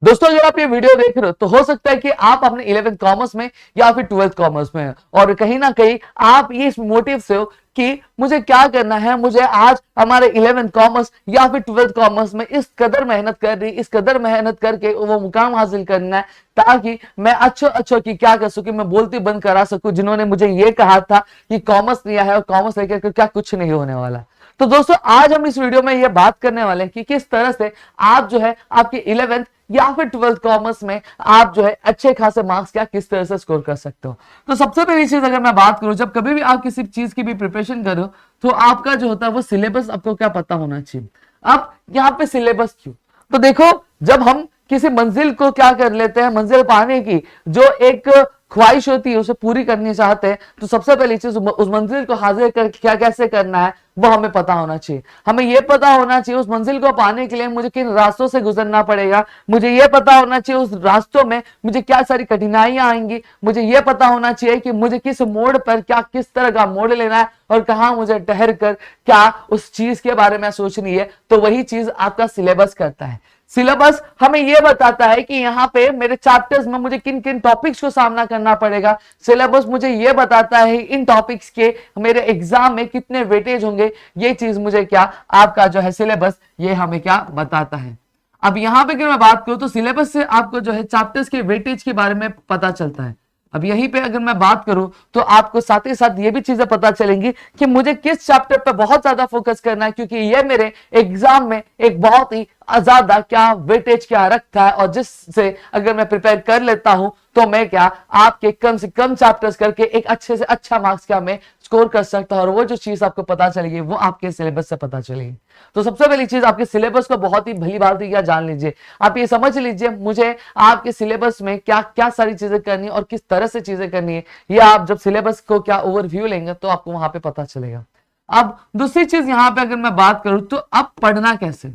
दोस्तों अगर आप ये वीडियो देख रहे हो तो हो सकता है कि आप अपने 11th कॉमर्स में या फिर 12th कॉमर्स में और कहीं ना कहीं आप ये इस मोटिव से हो कि मुझे क्या करना है, मुझे आज हमारे 11th कॉमर्स या फिर 12th कॉमर्स में इस कदर मेहनत कर रही, इस कदर मेहनत करके वो मुकाम हासिल करना है ताकि मैं अच्छो की क्या कर सकूं, मैं बोलती बंद करा सकूं जिन्होंने मुझे ये कहा था कि कॉमर्स लिया है और कॉमर्स लेकर क्या कुछ नहीं होने वाला। तो दोस्तों आज हम इस वीडियो में ये बात करने वाले हैं कि किस तरह से आप जो है आपके 11th या फिर 12th कॉमर्स में आप जो है अच्छे खासे मार्क्स क्या किस तरह से स्कोर कर सकते हो। तो सबसे पहली चीज अगर मैं बात करूं, जब कभी भी आप किसी चीज की भी प्रिपरेशन करो तो आपका जो होता है वो सिलेबस आपको क्या पता होना चाहिए। अब यहाँ पे सिलेबस क्यों, तो देखो जब हम किसी मंजिल को क्या कर लेते हैं, मंजिल पाने की जो एक ख्वाहिश होती है उसे पूरी करनी चाहते हैं तो सबसे पहली चीज उस मंजिल को हासिल कर क्या कैसे करना है वो हमें पता होना चाहिए। हमें यह पता होना चाहिए उस मंजिल को पाने के लिए मुझे किन रास्तों से गुजरना पड़ेगा, मुझे यह पता होना चाहिए उस रास्तों में मुझे क्या सारी कठिनाइयां आएंगी, मुझे यह पता होना चाहिए कि मुझे किस मोड़ पर क्या किस तरह का मोड़ लेना है और कहां मुझे ठहर कर क्या उस चीज के बारे में सोचनी है। तो वही चीज आपका सिलेबस करता है। सिलेबस हमें यह बताता है कि यहाँ पे मेरे चैप्टर्स में मुझे किन किन टॉपिक्स को सामना करना पड़ेगा। सिलेबस मुझे यह बताता है इन टॉपिक्स के मेरे एग्जाम में कितने वेटेज होंगे। ये चीज मुझे क्या आपका जो है सिलेबस ये हमें क्या बताता है। अब यहाँ पे अगर मैं बात करूं तो सिलेबस से आपको जो है चैप्टर्स के वेटेज के बारे में पता चलता है। अब यहीं पे अगर मैं बात करूं तो आपको साथ ही साथ ये भी चीजें पता चलेंगी कि मुझे किस चैप्टर पर बहुत ज्यादा फोकस करना है, क्योंकि ये मेरे एग्जाम में एक बहुत ही ज्यादा क्या वेटेज क्या रखता है और जिससे अगर मैं प्रिपेयर कर लेता हूं तो मैं क्या आपके कम से कम चैप्टर्स करके एक अच्छे से अच्छा मार्क्स क्या मैं स्कोर कर सकता हूं। और वो जो चीज आपको पता चलेगी वो आपके सिलेबस से पता चलेगी। तो सबसे पहली चीज आपके सिलेबस को बहुत ही भली भांति क्या जान लीजिए, आप ये समझ लीजिए मुझे आपके सिलेबस में क्या क्या सारी चीजें करनी है और किस तरह से चीजें करनी है। ये आप जब सिलेबस को क्या ओवरव्यू लेंगे तो आपको वहां पे पता चलेगा। अब दूसरी चीज यहां पे अगर मैं बात करूं तो अब पढ़ना कैसे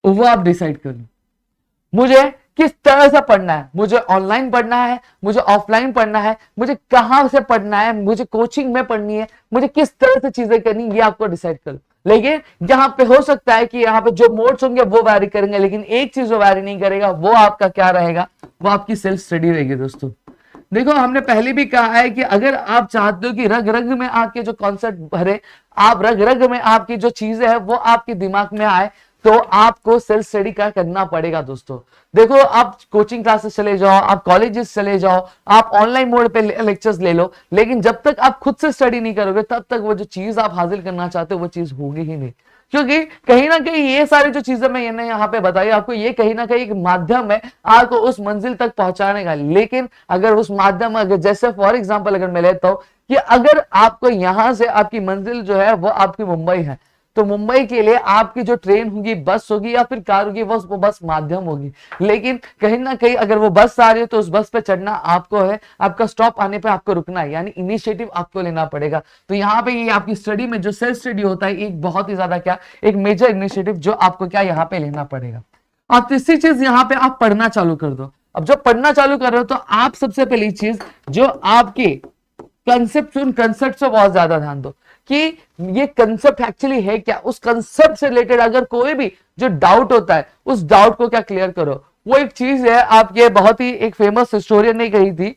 वो आप डिसाइड कर लो। मुझे किस तरह से पढ़ना है, मुझे ऑनलाइन पढ़ना है, मुझे ऑफलाइन पढ़ना है, मुझे कहां से पढ़ना है, मुझे कोचिंग में पढ़नी है, मुझे किस तरह से चीजें करनी है ये आपको डिसाइड कर लो। लेकिन यहां पे हो सकता है कि यहाँ पे जो मोड्स होंगे वो वैरी करेंगे, लेकिन एक चीज वो वैरी नहीं करेगा, वो आपका क्या रहेगा, वो आपकी सेल्फ स्टडी रहेगी। दोस्तों देखो हमने पहले भी कहा है कि अगर आप चाहते हो कि रग रग में आपके जो कॉन्सेप्ट भरे, आप रग रग में आपकी जो चीजें है वो आपके दिमाग में आए तो आपको सेल्फ स्टडी का करना पड़ेगा। दोस्तों देखो आप कोचिंग क्लासेस चले जाओ, आप कॉलेजेस चले जाओ, आप ऑनलाइन मोड पे लेक्चर्स ले लो, लेकिन जब तक आप खुद से स्टडी नहीं करोगे तब तक वो जो चीज आप हासिल करना चाहते हो वो चीज होगी ही नहीं। क्योंकि कहीं ना कहीं ये सारी जो चीजें मैंने यहाँ पे बताई आपको, ये कहीं ना कहीं एक माध्यम है आपको उस मंजिल तक पहुंचाने का। लेकिन अगर उस माध्यम अगर जैसे फॉर एग्जांपल अगर मैं लेता हूं कि अगर आपको यहां से आपकी मंजिल जो है वो आपकी मुंबई है तो मुंबई के लिए आपकी जो ट्रेन होगी, बस होगी या फिर कार होगी, वो बस माध्यम होगी। लेकिन कहीं ना कहीं अगर वो बस आ रही है तो उस बस पे चढ़ना आपको है, आपका स्टॉप आने पे आपको रुकना है, यानी इनिशिएटिव आपको लेना पड़ेगा। तो यहाँ पे ये आपकी स्टडी में जो सेल्फ स्टडी होता है एक बहुत ही ज्यादा क्या एक मेजर इनिशिएटिव जो आपको क्या यहाँ पे लेना पड़ेगा। और तीसरी चीज यहाँ पे आप पढ़ना चालू कर दो। अब जब पढ़ना चालू कर रहे हो तो आप सबसे पहली चीज जो आपके कंसेप्ट, उन कंसेप्ट से बहुत ज्यादा ध्यान दो कि ये कंसेप्ट एक्चुअली है क्या। उस कंसेप्ट से रिलेटेड अगर कोई भी जो डाउट होता है उस डाउट को क्या क्लियर करो। वो एक चीज है, आप ये बहुत ही एक फेमस हिस्टोरियन ने कही थी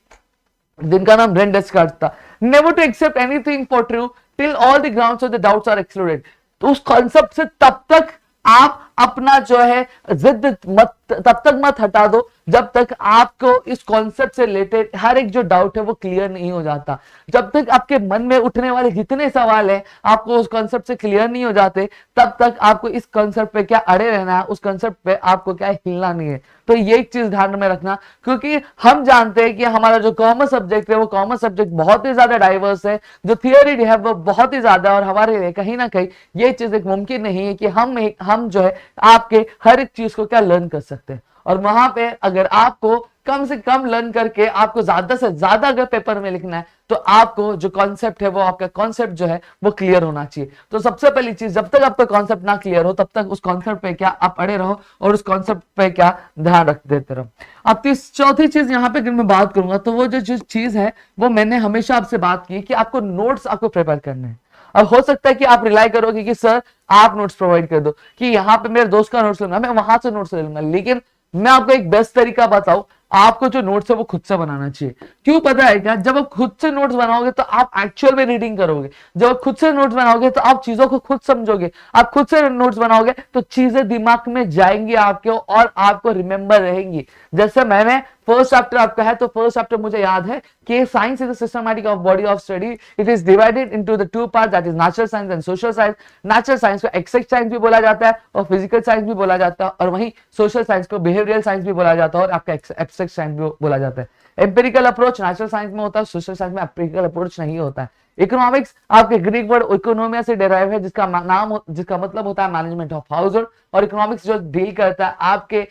जिनका नाम रेन डेस्कार्ट था, never to accept anything for true till all the grounds of the doubts are excluded. तो उस कॉन्सेप्ट से तब तक आप अपना जो है जिद मत तब तक मत हटा दो जब तक आपको इस कॉन्सेप्ट से रिलेटेड हर एक जो डाउट है वो क्लियर नहीं हो जाता। जब तक आपके मन में उठने वाले जितने सवाल हैं आपको उस कॉन्सेप्ट से क्लियर नहीं हो जाते तब तक आपको इस कॉन्सेप्ट पे क्या अड़े रहना है, उस कॉन्सेप्ट पे आपको क्या हिलना नहीं है। तो ये एक चीज ध्यान में रखना, क्योंकि हम जानते हैं कि हमारा जो कॉमर्स सब्जेक्ट है वो कॉमर्स सब्जेक्ट बहुत ही ज्यादा डाइवर्स है, जो थियोरी है वो बहुत ही ज्यादा, और हमारे लिए कहीं ना कहीं ये चीज एक मुमकिन नहीं है कि हम जो है आपके हर एक चीज को क्या लर्न कर सकते हैं। और वहां पे अगर आपको कम से कम लर्न करके आपको ज्यादा से ज्यादा अगर पेपर में लिखना है तो आपको जो कॉन्सेप्ट है वो आपका कॉन्सेप्ट जो है वो क्लियर होना चाहिए। तो सबसे पहली चीज जब तक आपका कॉन्सेप्ट ना क्लियर हो तब तक उस कॉन्सेप्ट पे क्या आप अड़े रहो और उस कॉन्सेप्ट पे क्या ध्यान रख देते रहो। अब चौथी चीज यहाँ पे अगर मैं बात करूंगा तो वो जो चीज है वो मैंने हमेशा आपसे बात की कि आपको नोट्स आपको प्रिपेयर करने हैं। अब हो सकता है कि आप रिलाई करोगे कि सर आप नोट्स प्रोवाइड कर दो, कि यहाँ पे मेरे दोस्त का नोट्स लूंगा, मैं वहां से नोट्स ले लूंगा, लेकिन मैं आपको एक बेस्ट तरीका बताऊं, आपको जो नोट्स है वो खुद से बनाना चाहिए। क्यों पता है क्या? जब आप खुद से नोट्स बनाओगे तो आप एक्चुअल में रीडिंग करोगे, जब आप खुद से नोट्स बनाओगे तो आप चीजों को खुद समझोगे, आप खुद से नोट्स बनाओगे तो चीजें दिमाग में जाएंगी आपके और आपको रिमेंबर रहेंगी। जैसे मैंने फर्स्ट चैप्टर आपका है तो फर्स्ट चैप्टर मुझे याद है कि science is the systematic of body of study, it is divided into the two part, that is natural science and social science. Natural science को एक्सैक्ट साइंस भी बोला जाता है और फिजिकल साइंस भी बोला जाता है, और वहीं सोशल साइंस को बिहेवियरल साइंस भी बोला जाता है और आपका एब्स्ट्रैक्ट साइंस भी बोला जाता है। एम्पिरिकल अप्रोच नेचुरल साइंस में होता है, सोशल साइंस में एम्पिरिकल अप्रोच नहीं होता है। इकोनॉमिक्स आपके ग्रीक वर्ड इकोनोमिया से डेराइव है, जिसका जिसका मतलब होता है मैनेजमेंट ऑफ हाउसहोल्ड, और इकोनॉमिक्स जो डील करता है आपके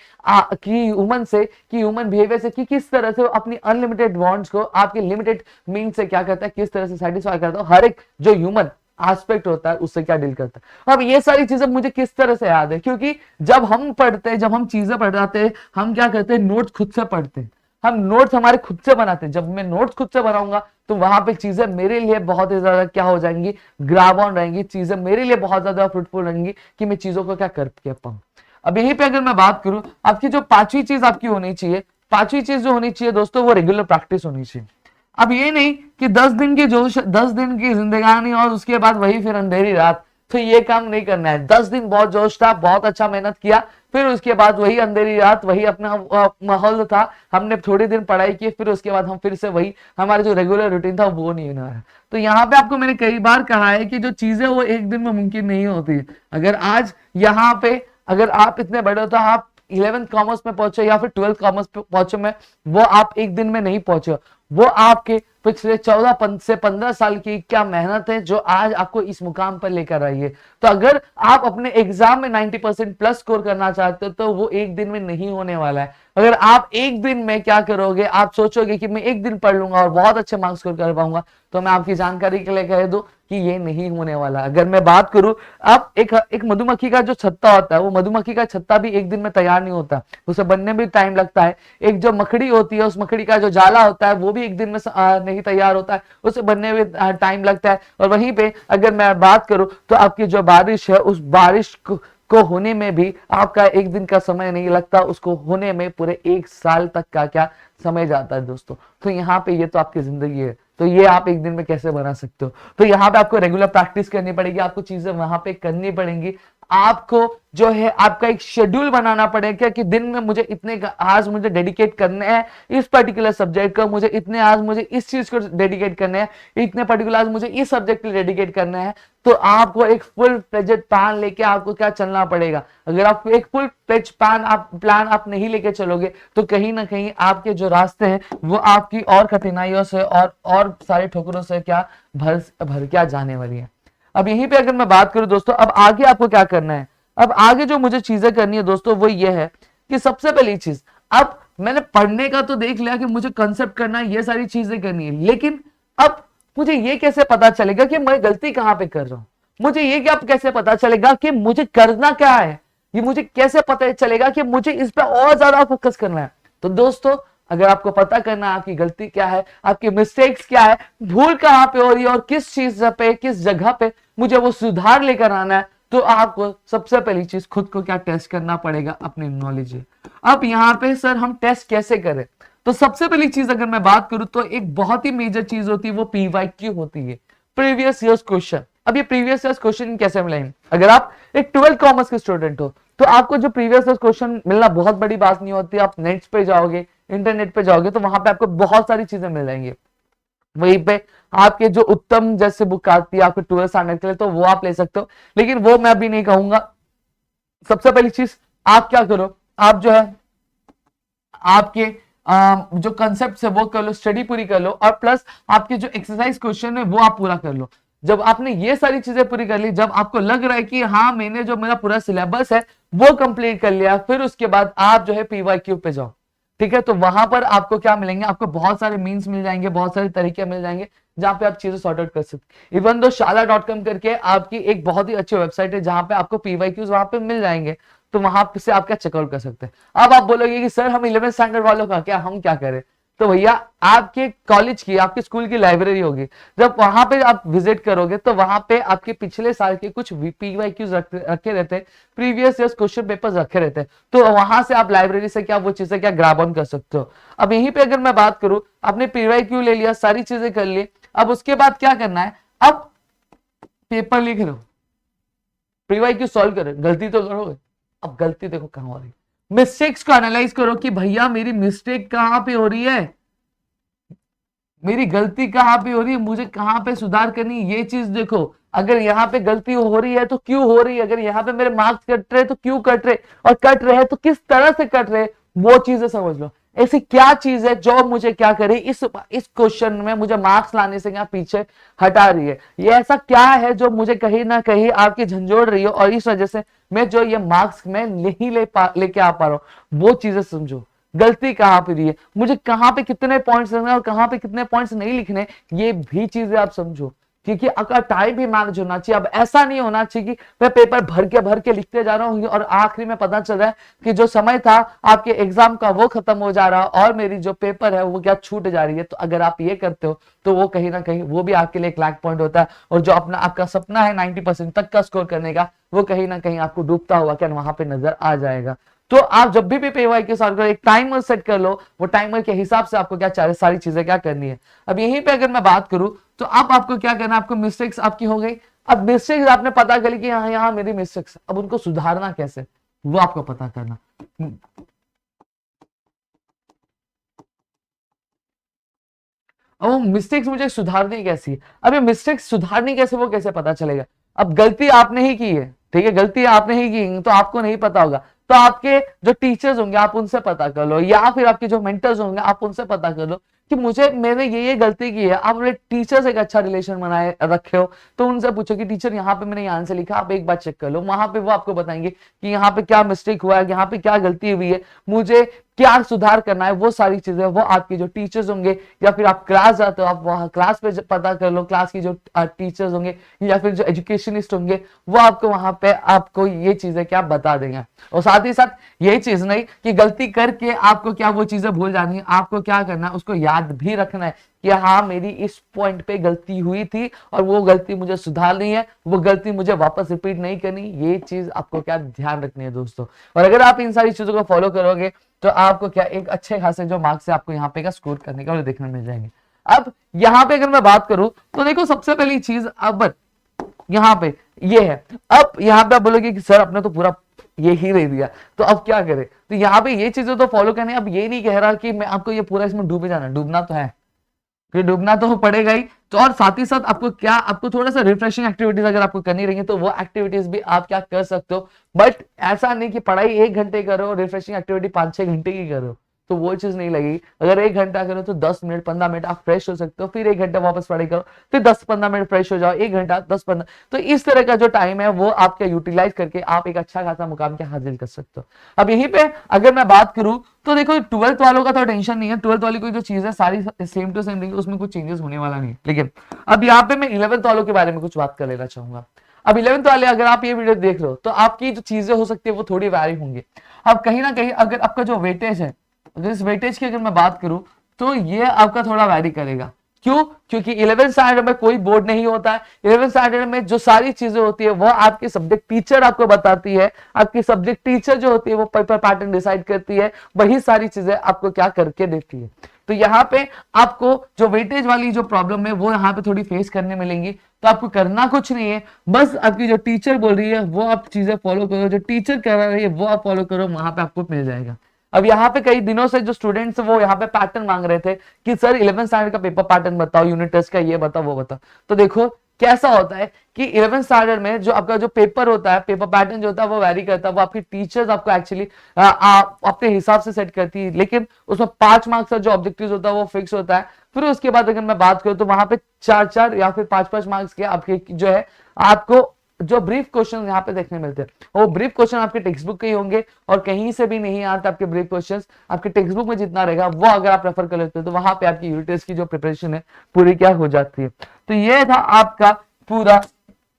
की ह्यूमन से, कि ह्यूमन बिहेवियर से, कि किस तरह से वो अपनी अनलिमिटेड वांट्स को आपके लिमिटेड मीन्स से क्या करता है, किस तरह से सेटिस्फाई करता है, हर एक जो ह्यूमन एस्पेक्ट होता है उससे क्या डील करता है। अब ये सारी चीजें मुझे किस तरह से याद है, क्योंकि जब हम पढ़ते हैं, जब हम चीजें पढ़ाते हैं, हम क्या करते हैं, नोट्स खुद से पढ़ते हैं, हम नोट्स हमारे खुद से बनाते हैं। जब मैं नोट्स खुद से बनाऊंगा तो वहां पे चीजें मेरे लिए बहुत ही ज्यादा क्या हो जाएंगी, ग्राब ऑन रहेंगी, चीजें मेरे लिए बहुत ज्यादा फ्रूटफुल रहेंगी कि मैं चीजों को क्या कर पाऊं। अब यहीं पे अगर मैं बात करूं, आपकी जो पांचवी चीज आपकी होनी चाहिए, पांचवी चीज जो होनी चाहिए दोस्तों, वो रेगुलर प्रैक्टिस होनी चाहिए। अब ये नहीं कि 10 दिन की जोश, 10 दिन की जिंदगानी और उसके बाद वही फिर अंधेरी रात, तो ये काम नहीं करना है। 10 दिन बहुत जोश था, बहुत अच्छा मेहनत किया, फिर उसके बाद वही अंधेरी रात, वही अपना माहौल था, हमने थोड़ी दिन पढ़ाई की, फिर उसके बाद हम फिर से वही हमारा जो रेगुलर रूटीन था वो नहीं होना है। तो यहाँ पे आपको मैंने कई बार कहा है कि जो चीजें वो एक दिन में मुमकिन नहीं होती। अगर आज यहाँ पे अगर आप इतने बड़े हो तो आप 11th कॉमर्स में पहुंचे या फिर 12th कॉमर्स पे पहुंचे में, वो आप एक दिन में नहीं पहुंचे, वो आपके पिछले 14 से 15 साल की क्या मेहनत है जो आज आपको इस मुकाम पर लेकर आई है। तो अगर आप अपने एग्जाम में 90% प्लस स्कोर करना चाहते हो तो वो एक दिन में नहीं होने वाला है। अगर आप एक दिन में क्या करोगे, आप सोचोगे कि मैं एक दिन पढ़ लूंगा और बहुत अच्छे मार्क्स स्कोर कर पाऊंगा, तो मैं आपकी जानकारी के लिए कह दूं कि ये नहीं होने वाला। अगर मैं बात करूं, अब एक मधुमक्खी का जो छत्ता होता है, वो मधुमक्खी का छत्ता भी एक दिन में तैयार नहीं होता, उसे बनने में भी टाइम लगता है। एक जो मकड़ी होती है, उस मकड़ी का जो जाला होता है, वो भी एक दिन में नहीं तैयार होता है, उसे बनने में टाइम लगता है। और वहीं पे अगर मैं बात करूं तो आपकी जो बारिश है, उस बारिश को होने में भी आपका एक दिन का समय नहीं लगता, उसको होने में पूरे 1 साल तक का क्या समय जाता है दोस्तों। तो यहाँ पे ये तो आपकी जिंदगी है, तो ये आप एक दिन में कैसे बना सकते हो। तो यहाँ पे आपको रेगुलर प्रैक्टिस करनी पड़ेगी, आपको चीजें वहां पे करनी पड़ेंगी, आपको जो है आपका एक शेड्यूल बनाना पड़ेगा कि दिन में मुझे इतने आज मुझे डेडिकेट करने हैं इस पर्टिकुलर सब्जेक्ट का, मुझे इतने आज मुझे इस चीज को डेडिकेट करने हैं, इतने पर्टिकुलर आज मुझे इस सब्जेक्ट के लिए डेडिकेट करना है। तो आपको एक फुल फ्लेजेड प्लान लेके आपको क्या चलना पड़ेगा। अगर आप एक फुल फ्लेज प्लान आप नहीं लेके चलोगे तो कहीं ना कहीं आपके जो रास्ते हैं वो आपकी और कठिनाइयों से और सारे ठोकरों से क्या भर क्या जाने वाली है। अब यहीं पे अगर मैं बात करूं दोस्तों, अब आगे आपको क्या करना है, अब आगे जो मुझे चीजें करनी है दोस्तों वो ये है कि सबसे पहली चीज, अब मैंने पढ़ने का तो देख लिया कि मुझे कंसेप्ट करना है, ये सारी चीजें करनी है, लेकिन अब मुझे ये कैसे पता चलेगा कि मैं गलती कहां पे कर रहा हूं, मुझे ये क्या कैसे पता चलेगा कि मुझे करना क्या है, ये मुझे कैसे पता चलेगा कि मुझे इस पर और ज्यादा फोकस करना है। तो दोस्तों अगर आपको पता करना है आपकी गलती क्या है, आपकी मिस्टेक्स क्या है, भूल कहां पे हो रही है और किस चीज पे किस जगह पे मुझे वो सुधार लेकर आना है, तो आपको सबसे पहली चीज खुद को क्या टेस्ट करना पड़ेगा, अपनी नॉलेज। अब यहाँ पे सर हम टेस्ट कैसे करें, तो सबसे पहली चीज अगर मैं बात करूं तो एक बहुत ही मेजर चीज होती है वो PYQ होती है, प्रीवियस ईयर्स क्वेश्चन। अब ये प्रीवियस ईयर्स क्वेश्चन कैसे मिलेंगे, अगर आप एक 12th कॉमर्स के स्टूडेंट हो तो आपको जो प्रीवियस ईयर्स क्वेश्चन मिलना बहुत बड़ी बात नहीं होती। आप नेट पे जाओगे, इंटरनेट पे जाओगे तो वहां पे आपको बहुत सारी चीजें मिल जाएंगी। वहीं पे आपके जो उत्तम जैसे बुक आती है आपके 12th स्टैंडर्ड के लिए, तो वो आप ले सकते हो, लेकिन वो मैं अभी नहीं कहूंगा। सबसे पहली चीज आप क्या करो, आप जो है आपके जो कंसेप्ट है वो कर लो, स्टडी पूरी कर लो, और प्लस आपके जो एक्सरसाइज क्वेश्चन है वो आप पूरा कर लो। जब आपने ये सारी चीजें पूरी कर ली, जब आपको लग रहा है कि हाँ मैंने जो मेरा पूरा सिलेबस है वो कंप्लीट कर लिया, फिर उसके बाद आप जो है PYQ पे जाओ, ठीक है। तो वहां पर आपको क्या मिलेंगे, आपको बहुत सारे मीन्स मिल जाएंगे, बहुत सारे तरीके मिल जाएंगे जहां पे आप चीजें सॉर्ट आउट कर सकते। इवन दो shala.com करके आपकी एक बहुत ही अच्छी वेबसाइट है जहां पे आपको PYQs वहां पे मिल जाएंगे, तो वहां से आप क्या चेकआउट कर सकते हैं। अब आप बोलोगे कि सर हम 11th स्टैंडर्ड वालों का क्या, हम क्या करें। तो भैया आपके कॉलेज की, आपके स्कूल की लाइब्रेरी होगी, जब वहां पे आप विजिट करोगे तो वहां पे आपके पिछले साल के कुछ पीवाईक्यूज रखे रहते हैं, प्रीवियस ईयर्स क्वेश्चन पेपर्स रखे रहते हैं, तो वहां से आप लाइब्रेरी से क्या वो चीजें क्या ग्रैब ऑन कर सकते हो। अब यहीं पे अगर मैं बात करूं, आपने पीवाईक्यू ले लिया, सारी चीजें कर ली, अब उसके बाद क्या करना है, अब पेपर लिख रहे हो, पीवाईक्यू सॉल्व करो, गलती तो करोगे। अब गलती देखो कहां हो रही है, मिस्टेक्स को एनालाइज करो कि भैया मेरी मिस्टेक कहां पे हो रही है, मेरी गलती कहां पे हो रही है, मुझे कहां पे सुधार करनी, ये चीज देखो। अगर यहाँ पे गलती हो रही है तो क्यों हो रही है, अगर यहाँ पे मेरे मार्क्स कट रहे तो क्यों कट रहे, और कट रहे तो किस तरह से कट रहे, वो चीजें समझ लो। ऐसी क्या चीज है जो मुझे क्या करे, इस क्वेश्चन में मुझे मार्क्स लाने से क्या पीछे हटा रही है, ये ऐसा क्या है जो मुझे कहीं ना कहीं आपकी झंझोड़ रही है, और इस वजह से मैं जो ये मार्क्स में नहीं लेके आ पा रहा हूं, वो चीजें समझो। गलती कहां पे रही है, मुझे कहां पे कितने पॉइंट्स लिखने और कहां पे कितने पॉइंट्स नहीं लिखने, ये भी चीजें आप समझो। क्योंकि आपका टाइम भी मैनेज होना चाहिए। अब ऐसा नहीं होना चाहिए कि मैं पेपर भर के लिखते जा रहा हूँ और आखिरी में पता चल रहा है कि जो समय था आपके एग्जाम का वो खत्म हो जा रहा और मेरी जो पेपर है वो क्या छूट जा रही है। तो अगर आप ये करते हो तो वो कहीं ना कहीं वो भी आपके लिए एक लैक पॉइंट होता है, और जो अपना आपका सपना है 90% तक का स्कोर करने का, वो कहीं ना कहीं आपको डूबता हुआ क्या वहां पे नजर आ जाएगा। तो आप जब भी पीवाई के साथ एक टाइमर सेट कर लो, वो टाइमर के हिसाब से आपको क्या सारी चीजें क्या करनी है। अब यहीं पे अगर मैं बात करूं तो अब आपको क्या करना है, आपको मिस्टेक्स आपकी हो गई, अब मिस्टेक्स आपने पता करी कि यहाँ यहाँ मेरी मिस्टेक्स, अब उनको सुधारना कैसे वो आपको पता करना। अब मिस्टेक्स मुझे सुधारनी कैसी है, अब ये मिस्टेक्स सुधारनी कैसे वो कैसे पता चलेगा। अब गलती आपने ही की है, ठीक है, गलती आपने ही की तो आपको नहीं पता होगा, तो आपके जो टीचर्स होंगे आप उनसे पता कर लो, या फिर आपके जो मेंटर्स होंगे आप उनसे पता कर लो कि मुझे मैंने ये गलती की है। आप अपने टीचर से एक अच्छा रिलेशन बनाए रखे हो तो उनसे पूछो कि टीचर यहाँ पे मैंने यहाँ से लिखा, आप एक बार चेक कर लो, वहां पे वो आपको बताएंगे कि यहाँ पे क्या मिस्टेक हुआ है, यहाँ पे क्या गलती हुई है, मुझे क्या सुधार करना है। वो सारी चीजें वो आपके जो टीचर्स होंगे, या फिर आप क्लास जाते हो आप वहां क्लास पे पता कर लो, क्लास की जो टीचर्स होंगे या फिर जो एजुकेशनिस्ट होंगे वो आपको वहां पे आपको ये चीजें क्या बता देंगे। और साथ ही साथ यही चीज नहीं कि गलती करके आपको क्या वो चीजें भूल जानी है, आपको क्या करना है उसको याद भी रखना है कि हाँ मेरी इस पॉइंट पे गलती हुई थी और वो गलती मुझे सुधारनी है, वो गलती मुझे वापस रिपीट नहीं करनी। ये चीज आपको क्या ध्यान रखनी है दोस्तों। और अगर आप इन सारी चीजों को फॉलो करोगे तो आपको क्या एक अच्छे खासे जो मार्क्स है आपको यहाँ पे का स्कोर करने का देखने मिल जाएंगे। अब यहाँ पे अगर मैं बात करूं तो देखो सबसे पहली चीज अब यहाँ पे ये है, अब यहाँ पे आप बोलोगे कि सर अपने तो पूरा ये ही दे दिया तो अब क्या करें, तो यहाँ पे ये चीजें तो फॉलो करने। अब ये नहीं कह रहा कि मैं आपको ये पूरा इसमें डूबे जाना, डूबना तो है कि डूबना तो पड़ेगा ही, तो और साथ ही साथ आपको क्या आपको थोड़ा सा रिफ्रेशिंग एक्टिविटीज अगर आपको करनी रहेंगी तो वो एक्टिविटीज भी आप क्या कर सकते हो। बट ऐसा नहीं कि पढ़ाई 1 घंटे करो, रिफ्रेशिंग एक्टिविटी 5-6 घंटे की करो तो वो चीज नहीं लगेगी। अगर 1 घंटा करो तो 10 मिनट 15 मिनट आप फ्रेश हो सकते हो, फिर 1 घंटा वापस पढ़ाई करो, फिर 10-15 मिनट फ्रेश हो जाओ, 1 घंटा 10-15, तो इस तरह का जो टाइम है वो आपका यूटिलाइज करके आप एक अच्छा खासा मुकाम क्या हासिल कर सकते हो। अब यहीं पे अगर मैं बात करूं तो देखो 12th वालों का तो टेंशन नहीं है, 12th वाली कोई जो चीज है सारी सेम टू सेम रहेंगी, उसमें कुछ चेंजेस होने वाला नहीं। लेकिन अब यहाँ पे मैं 11th वालों के बारे में कुछ बात कर लेना चाहूंगा। अब 11th वाले अगर आप ये वीडियो देख रहे हो तो आपकी जो चीजें हो सकती है वो थोड़ी वैरी होंगी। अब कहीं ना कहीं अगर आपका जो वेटेज है, अगर इस वेटेज की अगर मैं बात करूं तो ये आपका थोड़ा वैरी करेगा। क्यों? क्योंकि 11th स्टैंडर्ड में कोई बोर्ड नहीं होता है। 11th स्टैंडर्ड में जो सारी चीजें होती है वो आपकी सब्जेक्ट टीचर आपको बताती है, आपकी सब्जेक्ट टीचर जो होती है वो पेपर पैटर्न डिसाइड करती है, वही सारी चीजें आपको क्या करके देती है। तो यहाँ पे आपको जो वेटेज वाली जो प्रॉब्लम है वो यहाँ पे थोड़ी फेस करने मिलेंगी। तो आपको करना कुछ नहीं है, बस आपकी जो टीचर बोल रही है वो आप चीजें फॉलो करो, जो टीचर करा रही है वो आप फॉलो करो, वहां पे आपको मिल जाएगा। अब यहाँ पे कई दिनों से जो स्टूडेंट्स वो यहाँ पे पैटर्न मांग रहे थे कि सर 11th स्टैंडर्ड का पेपर पैटर्न बताओ, यूनिट टेस्ट का ये बताओ वो बताओ। तो देखो कैसा होता है कि 11th स्टैंडर्ड में जो आपका जो पेपर होता है, पेपर पैटर्न जो होता है वो वैरी करता है, वो आपकी टीचर्स आपको एक्चुअली अपने हिसाब से सेट करती है, लेकिन उसमें 5 मार्क्स का जो ऑब्जेक्टिव होता है वो फिक्स होता है। फिर उसके बाद अगर मैं बात करूं तो वहां पे 4-4 या फिर 5-5 मार्क्स के आपके जो है आपको जो ब्रीफ क्वेश्चन यहाँ पे देखने मिलते हैं, वो ब्रीफ क्वेश्चन आपके टेक्स्ट बुक के ही होंगे और कहीं से भी नहीं आते आपके ब्रीफ क्वेश्चंस। आपके टेक्स्ट बुक में जितना रहेगा वो अगर आप रेफर कर लेते हो तो वहां पे आपकी यूनिट टेस्ट की जो प्रिपरेशन है पूरी क्या हो जाती है। तो ये था आपका पूरा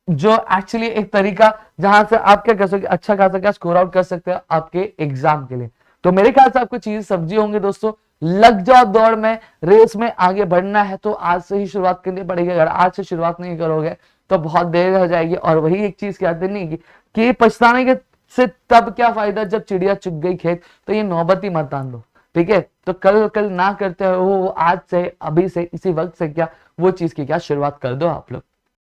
जो एक्चुअली एक तरीका जहां से आप क्या कर सकते अच्छा खासा क्या स्कोर आउट कर सकते हैं आपके एग्जाम के लिए। तो मेरे ख्याल से आपको चीज समझी होंगे दोस्तों। लग जाओ दौड़ में, रेस में आगे बढ़ना है तो आज से ही शुरुआत करनी पड़ेगी। अगर आज से शुरुआत नहीं करोगे तो बहुत देर हो जाएगी। और वही एक चीज कहते नहीं कि पछताने के से तब क्या फायदा जब चिड़िया चुग गई खेत। तो ये नौबत ही मत डाल दो, ठीक है। तो कल कल ना करते हो, आज से, अभी से, इसी वक्त से क्या वो चीज की क्या शुरुआत कर दो आप लोग।